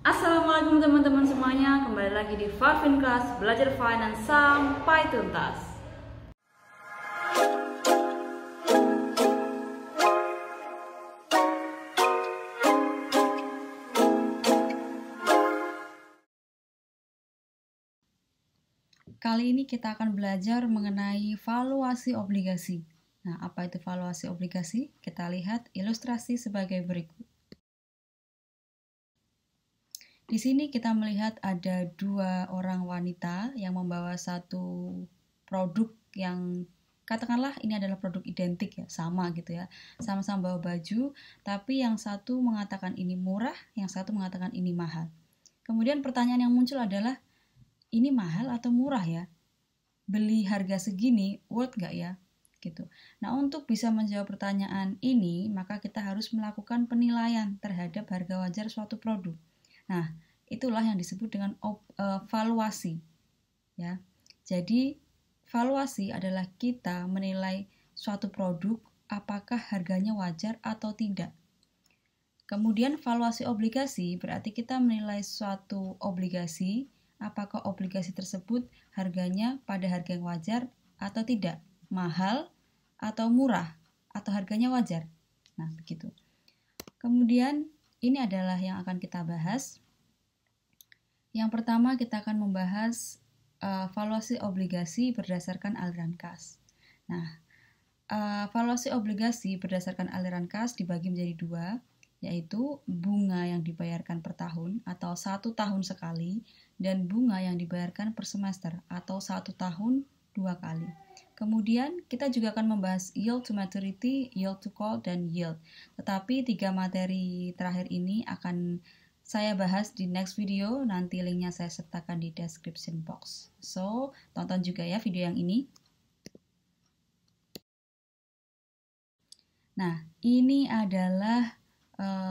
Assalamualaikum teman-teman semuanya, kembali lagi di Farfin Class, belajar finance sampai tuntas. Kali ini kita akan belajar mengenai valuasi obligasi. Nah, apa itu valuasi obligasi? Kita lihat ilustrasi sebagai berikut. Di sini kita melihat ada dua orang wanita yang membawa satu produk yang katakanlah ini adalah produk identik ya, sama gitu ya. Sama-sama bawa baju, tapi yang satu mengatakan ini murah, yang satu mengatakan ini mahal. Kemudian pertanyaan yang muncul adalah, ini mahal atau murah ya? Beli harga segini worth gak ya? Gitu. Nah, untuk bisa menjawab pertanyaan ini, maka kita harus melakukan penilaian terhadap harga wajar suatu produk. Nah, itulah yang disebut dengan valuasi. Ya. Jadi, valuasi adalah kita menilai suatu produk apakah harganya wajar atau tidak. Kemudian valuasi obligasi berarti kita menilai suatu obligasi apakah obligasi tersebut harganya pada harga yang wajar atau tidak, mahal atau murah, atau harganya wajar. Nah, begitu. Kemudian ini adalah yang akan kita bahas. Yang pertama kita akan membahas valuasi obligasi berdasarkan aliran kas. Nah, valuasi obligasi berdasarkan aliran kas dibagi menjadi dua, yaitu bunga yang dibayarkan per tahun atau 1 tahun sekali, dan bunga yang dibayarkan per semester atau 1 tahun 2 kali. Kemudian kita juga akan membahas yield to maturity, yield to call, dan yield. Tetapi 3 materi terakhir ini akan saya bahas di next video, nanti linknya saya sertakan di description box. So, tonton juga ya video yang ini. Nah, ini adalah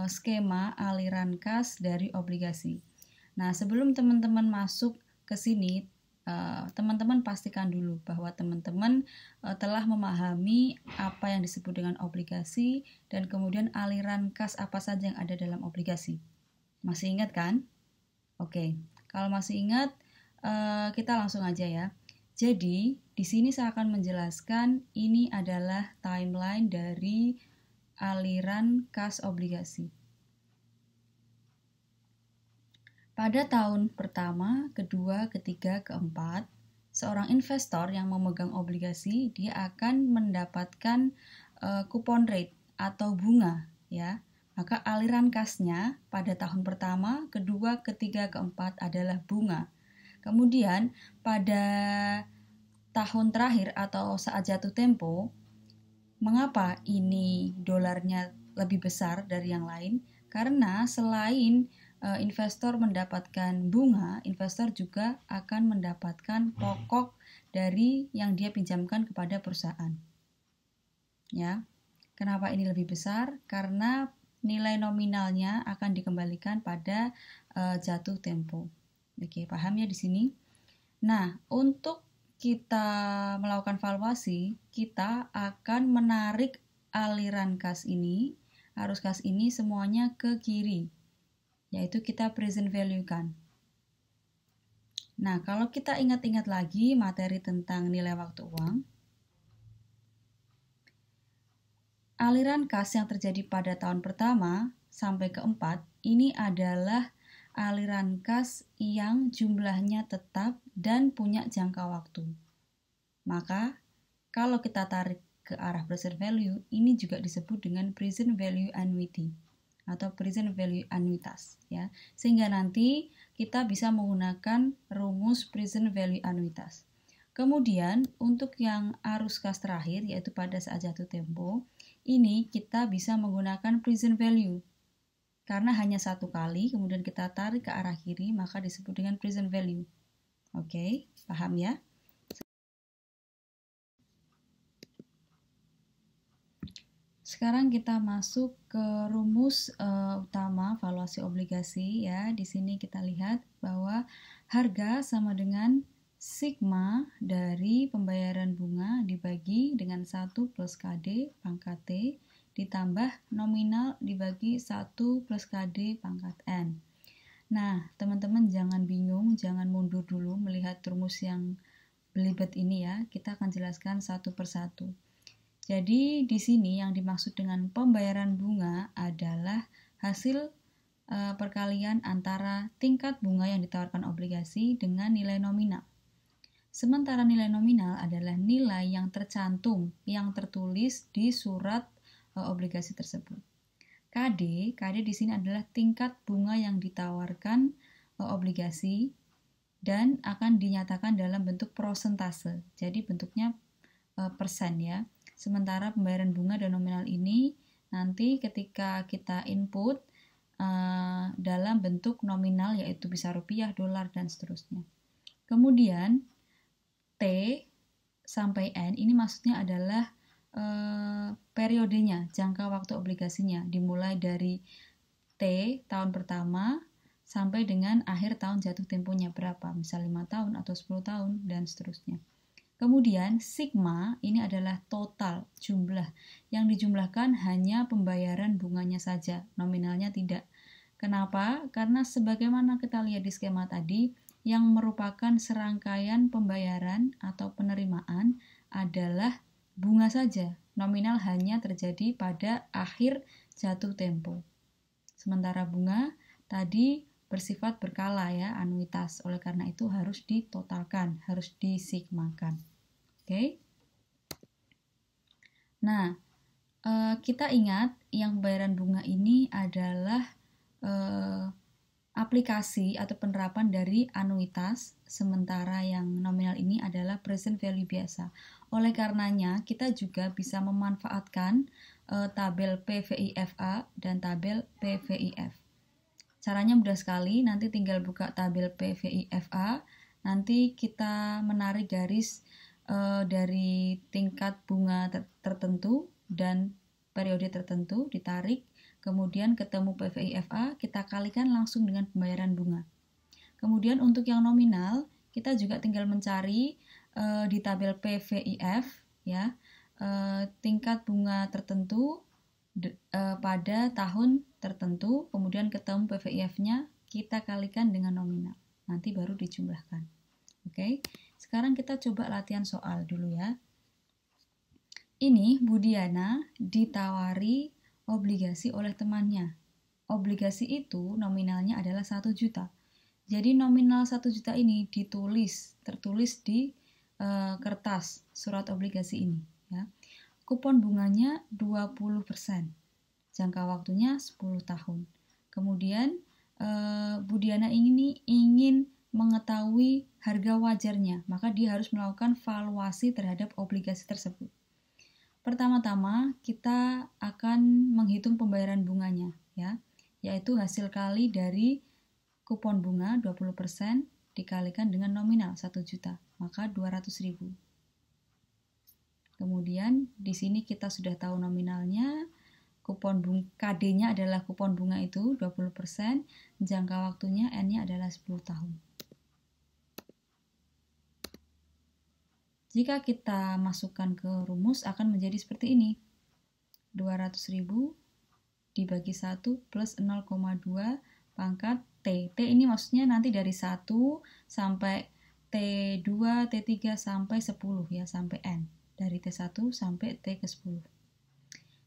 skema aliran kas dari obligasi. Nah, sebelum teman-teman masuk ke sini, teman-teman pastikan dulu bahwa teman-teman telah memahami apa yang disebut dengan obligasi dan kemudian aliran kas apa saja yang ada dalam obligasi. Masih ingat kan? Oke, kalau masih ingat, kita langsung aja ya. Jadi, di sini saya akan menjelaskan ini adalah timeline dari aliran kas obligasi. Pada tahun pertama, kedua, ketiga, keempat, seorang investor yang memegang obligasi, dia akan mendapatkan coupon rate atau bunga ya. Maka aliran kasnya pada tahun pertama, kedua, ketiga, keempat adalah bunga. Kemudian pada tahun terakhir atau saat jatuh tempo, mengapa ini dolarnya lebih besar dari yang lain? Karena selain investor mendapatkan bunga, investor juga akan mendapatkan pokok dari yang dia pinjamkan kepada perusahaan. Ya. Kenapa ini lebih besar? Karena nilai nominalnya akan dikembalikan pada jatuh tempo. Oke, paham ya di sini? Nah, untuk kita melakukan valuasi, kita akan menarik aliran kas ini, arus kas ini semuanya ke kiri, yaitu kita present value kan. Nah, kalau kita ingat-ingat lagi materi tentang nilai waktu uang, aliran kas yang terjadi pada tahun pertama sampai keempat, ini adalah aliran kas yang jumlahnya tetap dan punya jangka waktu. Maka, kalau kita tarik ke arah present value, ini juga disebut dengan present value annuity atau present value annuitas ya. Sehingga nanti kita bisa menggunakan rumus present value annuitas. Kemudian, untuk yang arus kas terakhir yaitu pada saat jatuh tempo, ini kita bisa menggunakan present value. Karena hanya satu kali, kemudian kita tarik ke arah kiri, maka disebut dengan present value. Oke, paham ya? Sekarang kita masuk ke rumus utama valuasi obligasi ya. Di sini kita lihat bahwa harga sama dengan sigma dari pembayaran bunga dibagi dengan 1 plus KD pangkat T ditambah nominal dibagi 1 plus KD pangkat N. Nah, teman-teman jangan bingung, jangan mundur dulu melihat rumus yang belibet ini ya. Kita akan jelaskan satu persatu. Jadi di sini yang dimaksud dengan pembayaran bunga adalah hasil perkalian antara tingkat bunga yang ditawarkan obligasi dengan nilai nominal. Sementara nilai nominal adalah nilai yang tertulis di surat obligasi tersebut. KD di sini adalah tingkat bunga yang ditawarkan obligasi dan akan dinyatakan dalam bentuk persentase. Jadi bentuknya persen ya. Sementara pembayaran bunga dan nominal ini nanti ketika kita input dalam bentuk nominal, yaitu bisa rupiah, dolar, dan seterusnya. Kemudian T sampai N ini maksudnya adalah periodenya, jangka waktu obligasinya, dimulai dari T tahun pertama sampai dengan akhir tahun jatuh temponya berapa, misal 5 tahun atau 10 tahun dan seterusnya. Kemudian sigma ini adalah total jumlah, yang dijumlahkan hanya pembayaran bunganya saja, nominalnya tidak. Kenapa? Karena sebagaimana kita lihat di skema tadi, yang merupakan serangkaian pembayaran atau penerimaan adalah bunga saja, nominal hanya terjadi pada akhir jatuh tempo. Sementara bunga tadi bersifat berkala ya, anuitas. Oleh karena itu harus ditotalkan, harus disigmakan. Oke. Nah, kita ingat yang pembayaran bunga ini adalah aplikasi atau penerapan dari anuitas, sementara yang nominal ini adalah present value biasa. Oleh karenanya, kita juga bisa memanfaatkan tabel PVIFA dan tabel PVIF. Caranya mudah sekali, nanti tinggal buka tabel PVIFA, nanti kita menarik garis dari tingkat bunga tertentu dan periode tertentu, ditarik, kemudian ketemu PVIFA, kita kalikan langsung dengan pembayaran bunga. Kemudian untuk yang nominal, kita juga tinggal mencari di tabel PVIF ya, tingkat bunga tertentu pada tahun tertentu, kemudian ketemu PVIF-nya, kita kalikan dengan nominal. Nanti baru dijumlahkan. Oke. Sekarang kita coba latihan soal dulu ya. Ini Budiana ditawari obligasi oleh temannya. Obligasi itu nominalnya adalah 1 juta. Jadi nominal 1 juta ini tertulis di kertas surat obligasi ini ya. Kupon bunganya 20%. Jangka waktunya 10 tahun. Kemudian Budiana ini ingin mengetahui harga wajarnya, maka dia harus melakukan valuasi terhadap obligasi tersebut. Pertama-tama kita akan menghitung pembayaran bunganya ya, yaitu hasil kali dari kupon bunga 20% dikalikan dengan nominal 1 juta, maka 200.000. Kemudian di sini kita sudah tahu nominalnya, kupon bunga KD-nya adalah kupon bunga itu 20%, jangka waktunya N-nya adalah 10 tahun. Jika kita masukkan ke rumus akan menjadi seperti ini. 200.000 dibagi 1 plus 0,2 pangkat T. T ini maksudnya nanti dari 1 sampai T2, T3 sampai 10 ya, sampai N. Dari T1 sampai T ke 10.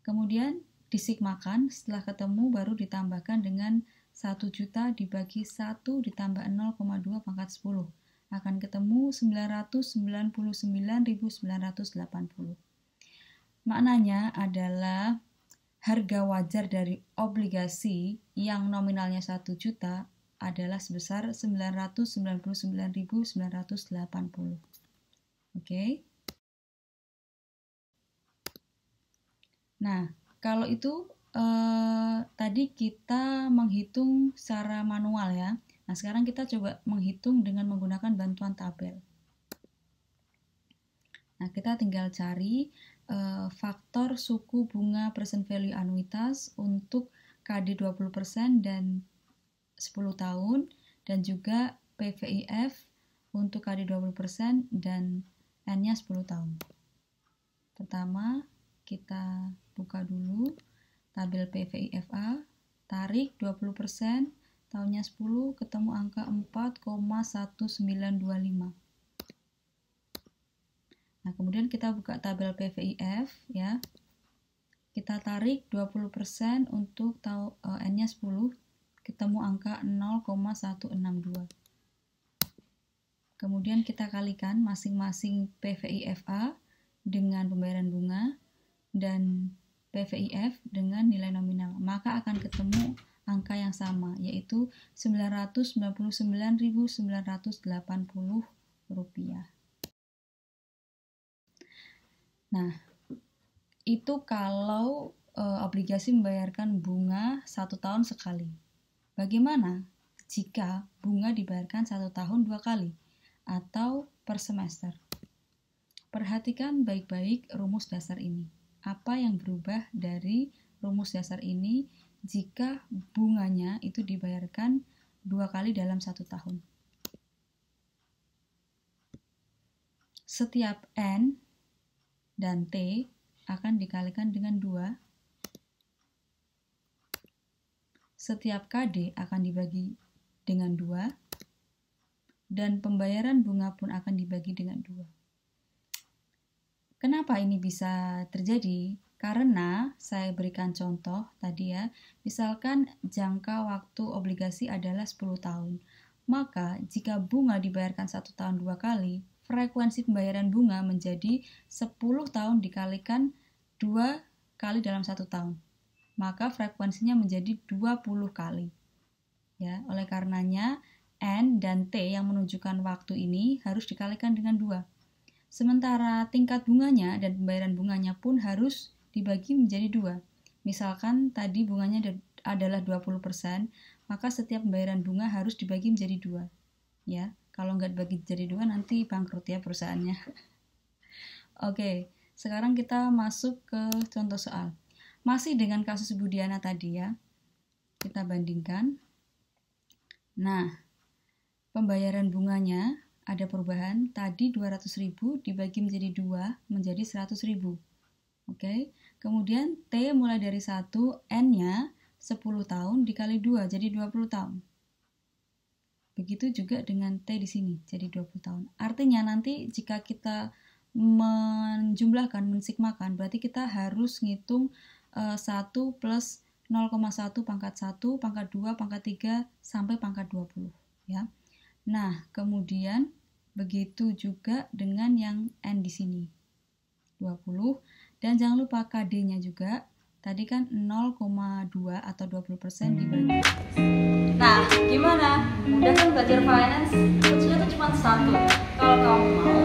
Kemudian disigmakan, setelah ketemu baru ditambahkan dengan 1 juta dibagi 1 ditambah 0,2 pangkat 10. Akan ketemu 999.980. Maknanya adalah harga wajar dari obligasi yang nominalnya 1 juta adalah sebesar 999.980. Oke. Nah, kalau itu tadi kita menghitung secara manual ya. Nah, sekarang kita coba menghitung dengan menggunakan bantuan tabel. Nah, kita tinggal cari faktor suku bunga present value anuitas untuk KD 20% dan 10 tahun, dan juga PVIF untuk KD 20% dan N-nya 10 tahun. Pertama, kita buka dulu tabel PVIFA, tarik 20%, tahunnya 10, ketemu angka 4,1925. Nah, kemudian kita buka tabel PVIF ya. Kita tarik 20% untuk N-nya 10, ketemu angka 0,162. Kemudian kita kalikan masing-masing PVIFA dengan pembayaran bunga dan PVIF dengan nilai nominal. Maka akan ketemu angka yang sama, yaitu Rp999.980. Nah, itu kalau obligasi membayarkan bunga 1 tahun sekali. Bagaimana jika bunga dibayarkan 1 tahun 2 kali atau per semester? Perhatikan baik-baik rumus dasar ini. Apa yang berubah dari rumus dasar ini jika bunganya itu dibayarkan 2 kali dalam 1 tahun? Setiap N dan T akan dikalikan dengan 2. Setiap KD akan dibagi dengan 2. Dan pembayaran bunga pun akan dibagi dengan 2. Kenapa ini bisa terjadi? Karena saya berikan contoh tadi ya, misalkan jangka waktu obligasi adalah 10 tahun. Maka jika bunga dibayarkan 1 tahun 2 kali, frekuensi pembayaran bunga menjadi 10 tahun dikalikan 2 kali dalam 1 tahun. Maka frekuensinya menjadi 20 kali. Ya, oleh karenanya N dan T yang menunjukkan waktu ini harus dikalikan dengan 2. Sementara tingkat bunganya dan pembayaran bunganya pun harus dibagi menjadi 2. Misalkan tadi bunganya adalah 20%, maka setiap pembayaran bunga harus dibagi menjadi 2. Ya. Kalau nggak dibagi jadi 2 nanti bangkrut ya perusahaannya. Oke, sekarang kita masuk ke contoh soal. Masih dengan kasus Ibu Diana tadi ya. Kita bandingkan. Nah, pembayaran bunganya ada perubahan. Tadi 200.000 dibagi menjadi 2 menjadi 100.000. Oke. Kemudian T mulai dari 1, N-nya 10 tahun dikali 2 jadi 20 tahun. Begitu juga dengan T di sini, jadi 20 tahun. Artinya nanti jika kita menjumlahkan, mensigmakan, berarti kita harus ngitung 1 plus 0,1 pangkat 1, pangkat 2, pangkat 3, sampai pangkat 20. Ya. Nah, kemudian begitu juga dengan yang N di sini, 20. Dan jangan lupa KD-nya juga, tadi kan 0,2 atau 20% dibagi. Nah, gimana? Mudah kan belajar finance? Kuncinya tuh cuma 1. Kalau kamu mau